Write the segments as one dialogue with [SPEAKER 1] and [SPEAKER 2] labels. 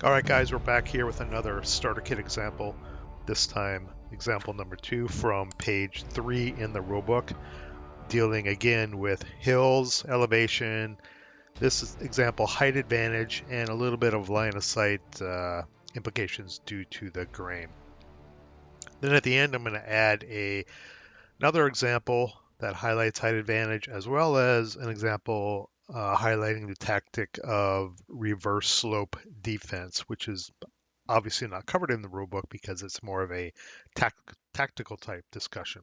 [SPEAKER 1] All right, guys, we're back here with another starter kit example. This time, example number 2 from page 3 in the rulebook, dealing again with hills, elevation. This is example height advantage and a little bit of line of sight implications due to the grain. Then at the end, I'm going to add another example that highlights height advantage as well as an example highlighting the tactic of reverse slope defense, which is obviously not covered in the rulebook because it's more of a tactical type discussion.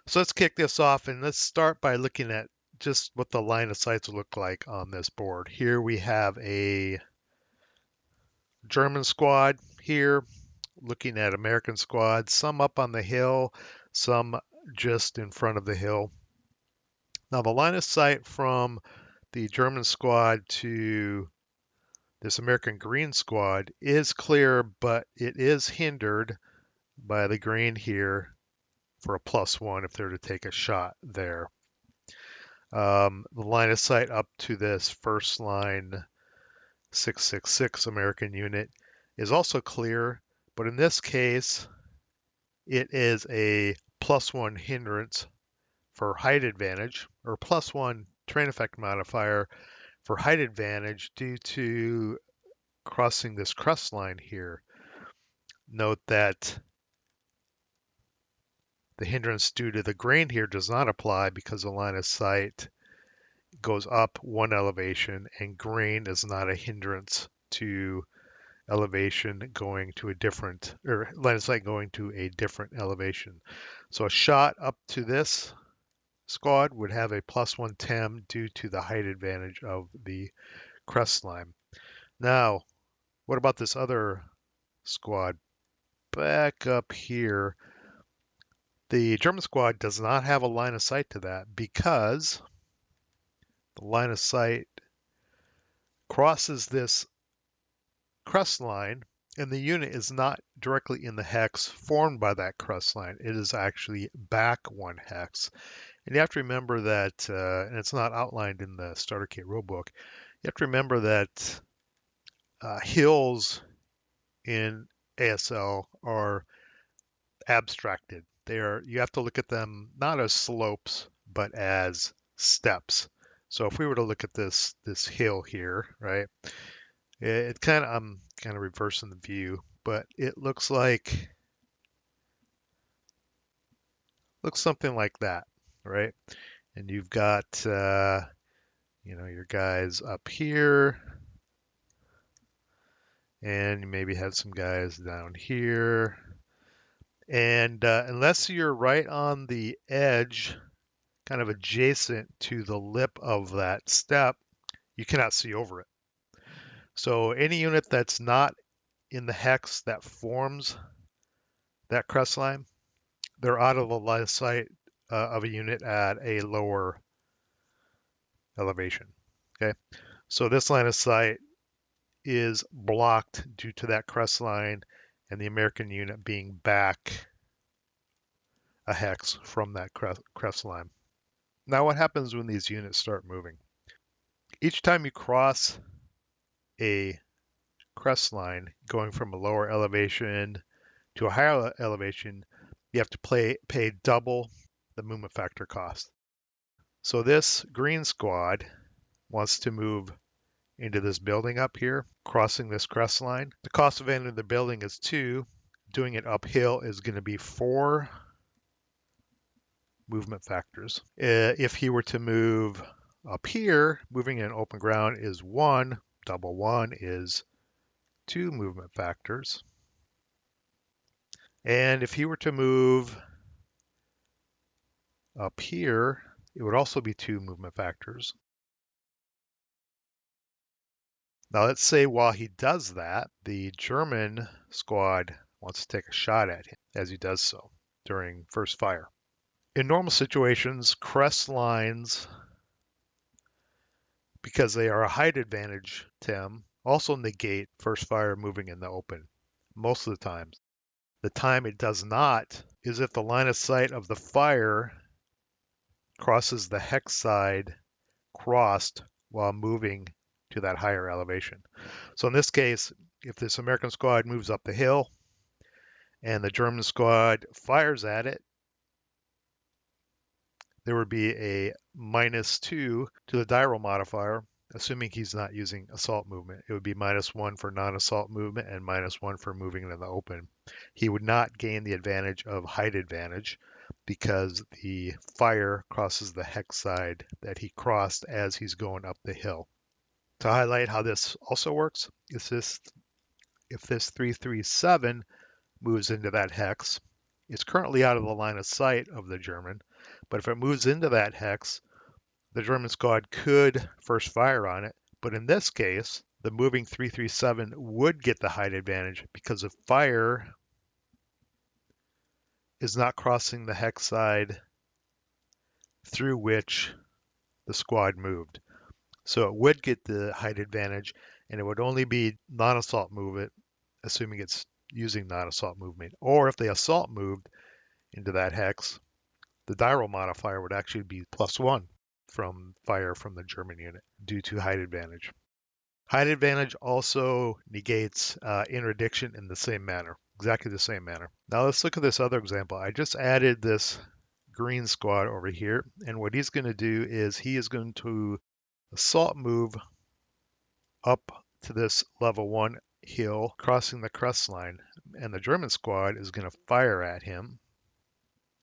[SPEAKER 1] So let's kick this off and let's start by looking at just what the line of sights look like on this board. Here we have a German squad here looking at American squads, some up on the hill, some just in front of the hill. Now the line of sight from the German squad to this American green squad is clear, but it is hindered by the green here for a +1 if they're to take a shot there. The line of sight up to this first line 666 American unit is also clear, but in this case, it is a +1 hindrance for height advantage, or +1 terrain effect modifier for height advantage due to crossing this crest line here. Note that the hindrance due to the grain here does not apply because the line of sight goes up one elevation and grain is not a hindrance to elevation going to a different, or line of sight going to a different elevation. So a shot up to this squad would have a +1 tem due to the height advantage of the crest line. Now, what about this other squad? Back up here, the German squad does not have a line of sight to that because the line of sight crosses this crest line and the unit is not directly in the hex formed by that crest line. It is actually back one hex. And you have to remember that, and it's not outlined in the starter kit rulebook, you have to remember that hills in ASL are abstracted. You have to look at them not as slopes, but as steps. So if we were to look at this hill here, right? I'm kind of reversing the view, but it looks something like that, right? And you've got your guys up here, and you maybe have some guys down here. And unless you're right on the edge, kind of adjacent to the lip of that step, you cannot see over it. So any unit that's not in the hex that forms that crest line, they're out of the line of sight of a unit at a lower elevation. Okay, so this line of sight is blocked due to that crest line and the American unit being back a hex from that crest line. Now what happens when these units start moving? Each time you cross a crest line going from a lower elevation to a higher elevation, you have to pay double the movement factor cost. So this green squad wants to move into this building up here, crossing this crest line. The cost of entering the building is 2. Doing it uphill is going to be 4 movement factors. If he were to move up here, moving in open ground is 1. Double 1 is 2 movement factors. And if he were to move up here, it would also be 2 movement factors. Now let's say while he does that, the German squad wants to take a shot at him as he does so during first fire. In normal situations, crest lines, because they are a height advantage tem, also negate first fire moving in the open most of the times. The time it does not is if the line of sight of the fire crosses the hex side crossed while moving to that higher elevation. So in this case, if this American squad moves up the hill and the German squad fires at it, there would be a -2 to the die roll modifier, assuming he's not using assault movement. It would be -1 for non-assault movement and -1 for moving in the open. He would not gain the advantage of height advantage because the fire crosses the hex side that he crossed as he's going up the hill. To highlight how this also works, is this if this 337 moves into that hex, it's currently out of the line of sight of the German, but if it moves into that hex, the German squad could first fire on it. But in this case, the moving 337 would get the height advantage because the fire is not crossing the hex side through which the squad moved. So it would get the height advantage, and it would only be non-assault movement, assuming it's using non-assault movement. Or if they assault moved into that hex, the die roll modifier would actually be +1 from fire from the German unit due to height advantage. Height advantage also negates interdiction in the same manner, exactly the same manner. Now let's look at this other example. I just added this green squad over here, and what he's going to do is he is going to assault move up to this level 1 hill, crossing the crest line, and the German squad is going to fire at him.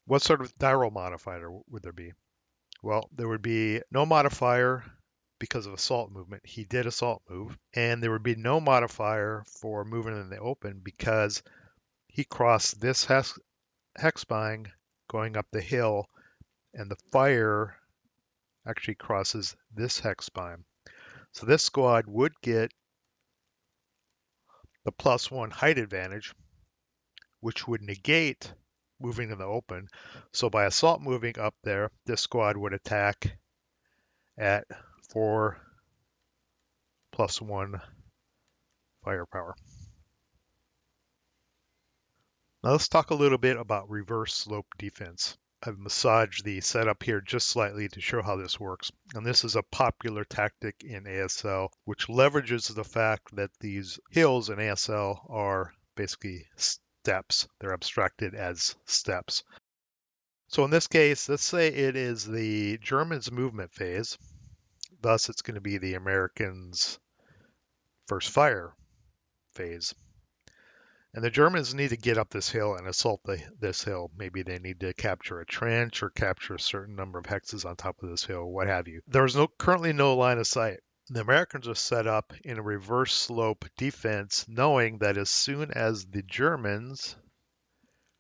[SPEAKER 1] What sort of die roll modifier would there be? Well, there would be no modifier because of assault movement. He did assault move, and there would be no modifier for moving in the open because he crossed this hex bind going up the hill, and the fire actually crosses this hex bind. So this squad would get the +1 height advantage, which would negate moving in the open. So by assault moving up there, this squad would attack at 4 +1 firepower. Now let's talk a little bit about reverse slope defense. I've massaged the setup here just slightly to show how this works. And this is a popular tactic in ASL, which leverages the fact that these hills in ASL are basically steps. They're abstracted as steps. So in this case, let's say it is the Germans' movement phase. Thus, it's going to be the Americans' first fire phase. And the Germans need to get up this hill and assault this hill. Maybe they need to capture a trench or capture a certain number of hexes on top of this hill, what have you. There is currently no line of sight. The Americans are set up in a reverse slope defense, knowing that as soon as the Germans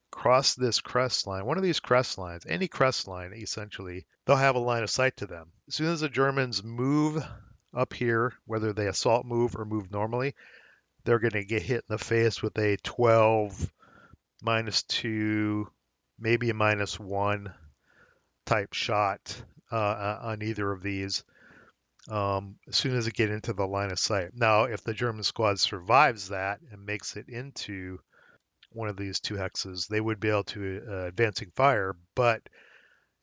[SPEAKER 1] cross this crest line, one of these crest lines, any crest line essentially, they'll have a line of sight to them. As soon as the Germans move up here, whether they assault move or move normally, they're going to get hit in the face with a 12, -2, maybe a -1 type shot on either of these as soon as they get into the line of sight. Now, if the German squad survives that and makes it into one of these two hexes, they would be able to advancing fire, but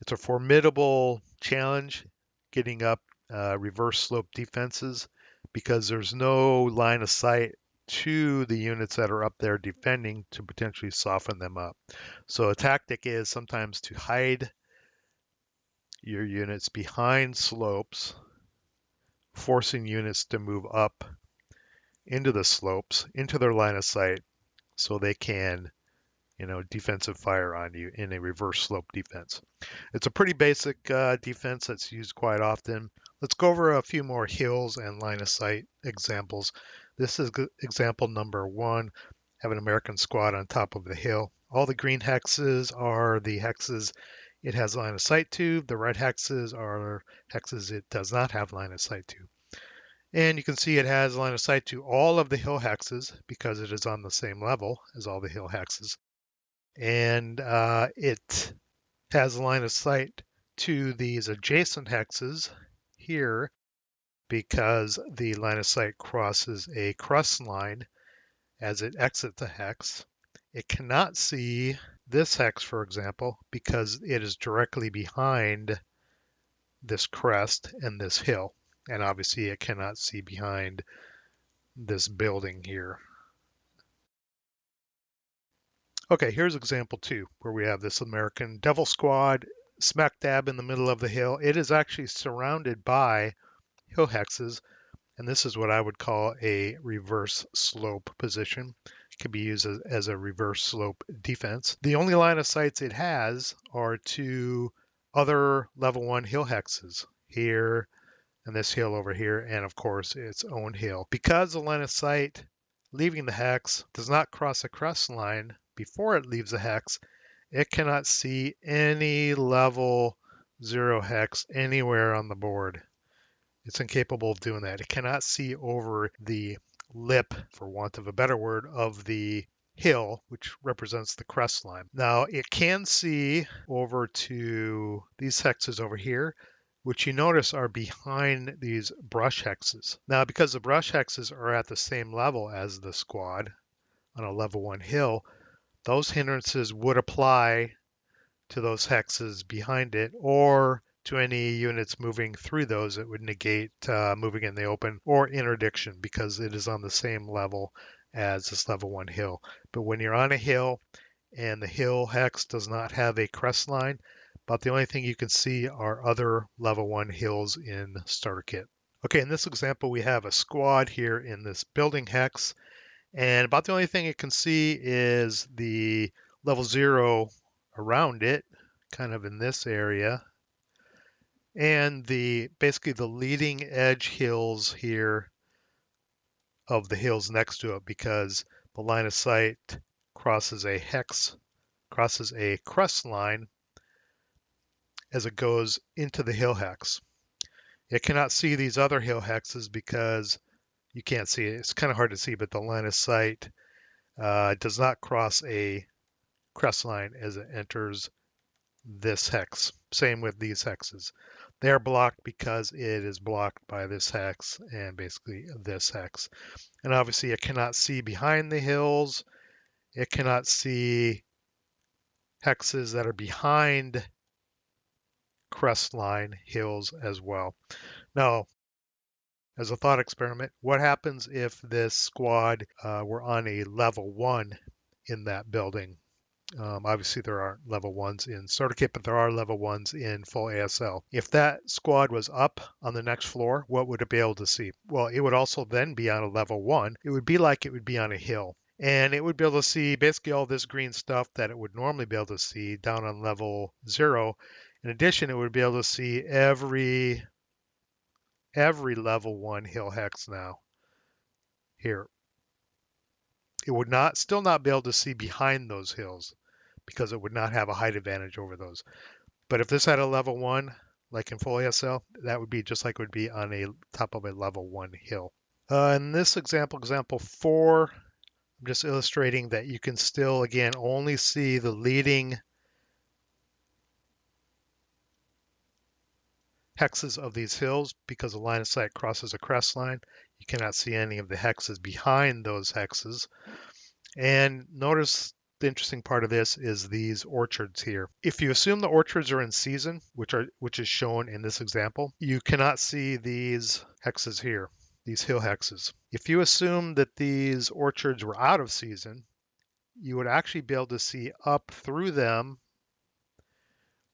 [SPEAKER 1] it's a formidable challenge getting up reverse slope defenses because there's no line of sight to the units that are up there defending to potentially soften them up. So a tactic is sometimes to hide your units behind slopes, forcing units to move up into the slopes, into their line of sight, so they can, defensive fire on you in a reverse slope defense. It's a pretty basic defense that's used quite often. Let's go over a few more hills and line of sight examples. This is example number 1. Have an American squad on top of the hill. All the green hexes are the hexes it has line of sight to. The red hexes are hexes it does not have line of sight to. And you can see it has line of sight to all of the hill hexes because it is on the same level as all the hill hexes. And it has line of sight to these adjacent hexes here because the line of sight crosses a crest line as it exits the hex. It cannot see this hex, for example, because it is directly behind this crest and this hill. And obviously it cannot see behind this building here. Okay, here's example 2, where we have this American Devil Squad smack dab in the middle of the hill. It is actually surrounded by hill hexes, and this is what I would call a reverse slope position. It can be used as a reverse slope defense. The only line of sights it has are to other level 1 hill hexes here and this hill over here, and of course its own hill. Because the line of sight leaving the hex does not cross a crest line before it leaves the hex, it cannot see any level 0 hex anywhere on the board. It's incapable of doing that. It cannot see over the lip, for want of a better word, of the hill, which represents the crest line. Now, it can see over to these hexes over here, which you notice are behind these brush hexes. Now, because the brush hexes are at the same level as the squad on a level 1 hill, those hindrances would apply to those hexes behind it, or to any units moving through those. It would negate moving in the open or interdiction because it is on the same level as this level 1 hill. But when you're on a hill and the hill hex does not have a crest line, about the only thing you can see are other level 1 hills in Starter Kit. Okay, in this example, we have a squad here in this building hex, and about the only thing it can see is the level 0 around it, kind of in this area, and basically the leading edge hills here of the hills next to it, because the line of sight crosses a crest line as it goes into the hill hex. It cannot see these other hill hexes because you can't see it. It's kind of hard to see, but the line of sight does not cross a crest line as it enters this hex. Same with these hexes. They're blocked because it is blocked by this hex and basically this hex. And obviously it cannot see behind the hills. It cannot see hexes that are behind crest line hills as well. Now, as a thought experiment, what happens if this squad were on a level 1 in that building? Obviously, there aren't level 1s in Starter Kit, but there are level 1s in full ASL. If that squad was up on the next floor, what would it be able to see? Well, it would also then be on a level 1. It would be like it would be on a hill. And it would be able to see basically all this green stuff that it would normally be able to see down on level 0. In addition, it would be able to see every level 1 hill hex now here. It would still not be able to see behind those hills because it would not have a height advantage over those. But if this had a level 1, like in full ASL, that would be just like it would be on a top of a level 1 hill. In this example 4, I'm just illustrating that you can still, again, only see the leading hexes of these hills because the line of sight crosses a crest line. You cannot see any of the hexes behind those hexes. And notice the interesting part of this is these orchards here. If you assume the orchards are in season, which is shown in this example, you cannot see these hexes here, these hill hexes. If you assume that these orchards were out of season, you would actually be able to see up through them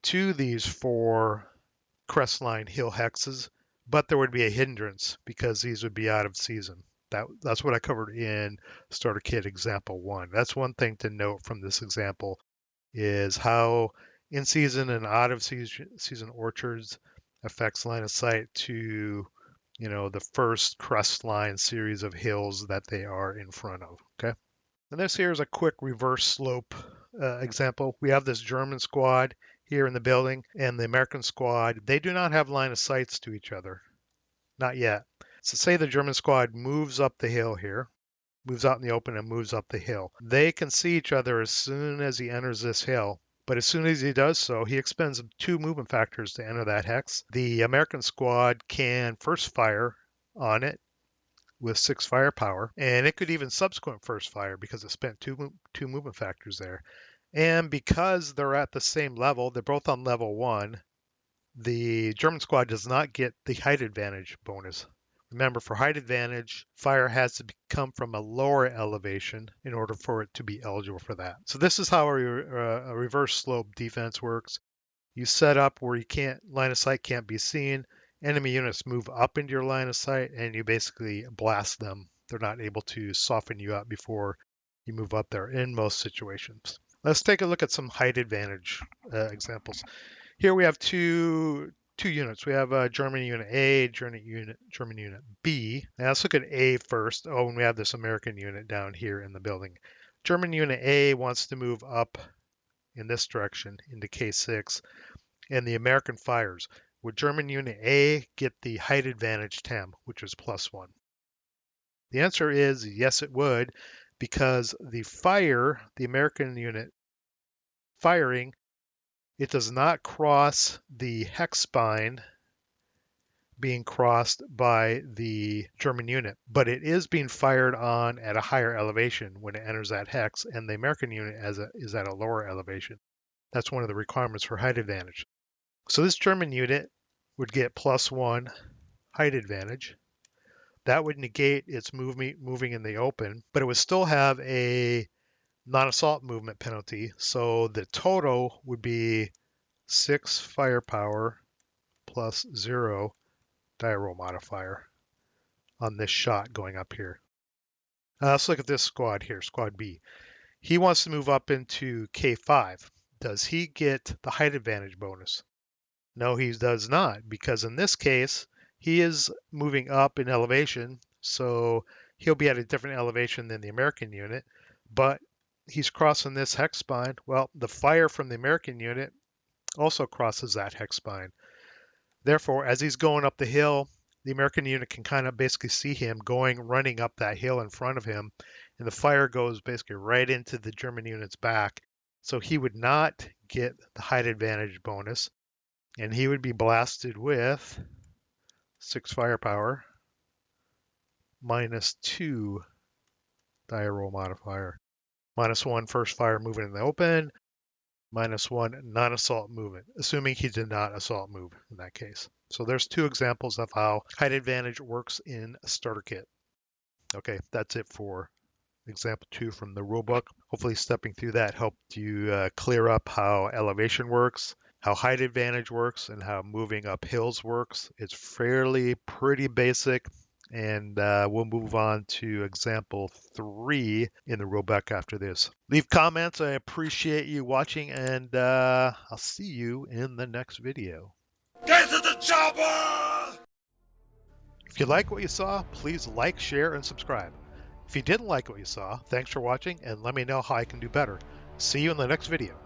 [SPEAKER 1] to these 4 crestline hill hexes, but there would be a hindrance because these would be out of season. That's what I covered in Starter Kit example 1. That's one thing to note from this example is how in season and out of season orchards affects line of sight to, the first crestline series of hills that they are in front of. Okay. And this here is a quick reverse slope example. We have this German squad here in the building and the American squad. They do not have line of sights to each other. Not yet. So say the German squad moves up the hill here, moves out in the open and moves up the hill. They can see each other as soon as he enters this hill. But as soon as he does so, he expends 2 movement factors to enter that hex. The American squad can first fire on it with 6 firepower, and it could even subsequent first fire because it spent two movement factors there. And because they're at the same level, they're both on level 1, the German squad does not get the height advantage bonus, Remember, for height advantage, fire has to come from a lower elevation in order for it to be eligible for that. So this is how a reverse slope defense works. You set up where you can't, line of sight can't be seen. Enemy units move up into your line of sight and you basically blast them. They're not able to soften you up before you move up there in most situations. Let's take a look at some height advantage examples. Here we have two units. We have German Unit A, German Unit B. Now let's look at A first. Oh, and we have this American unit down here in the building. German Unit A wants to move up in this direction into K6, and the American fires. Would German Unit A get the height advantage TEM, which is +1? The answer is yes, it would, because the American unit firing, it does not cross the hex spine being crossed by the German unit, but it is being fired on at a higher elevation when it enters that hex, and the American unit is at a lower elevation. That's one of the requirements for height advantage. So this German unit would get +1 height advantage. That would negate its moving in the open, but it would still have a non-assault movement penalty. So the total would be 6 firepower plus 0 die roll modifier on this shot going up here. Let's look at this squad here, Squad B. He wants to move up into K5. Does he get the height advantage bonus? No, he does not, because in this case, he is moving up in elevation, so he'll be at a different elevation than the American unit, but he's crossing this hex spine. Well, the fire from the American unit also crosses that hex spine. Therefore, as he's going up the hill, the American unit can kind of basically see him running up that hill in front of him, and the fire goes basically right into the German unit's back. So he would not get the height advantage bonus, and he would be blasted with 6 firepower minus 2 die roll modifier. -1 first fire movement in the open, -1 non-assault movement, assuming he did not assault move in that case. So there's 2 examples of how height advantage works in a starter kit. Okay, that's it for example 2 from the rulebook. Hopefully stepping through that helped you clear up how elevation works, how height advantage works, and how moving up hills works. It's pretty basic, and we'll move on to example 3 in the rulebook after this. Leave comments. I appreciate you watching, and I'll see you in the next video.
[SPEAKER 2] Get to the chopper!
[SPEAKER 1] If you like what you saw, please like, share, and subscribe. If you didn't like what you saw, thanks for watching, and let me know how I can do better. See you in the next video.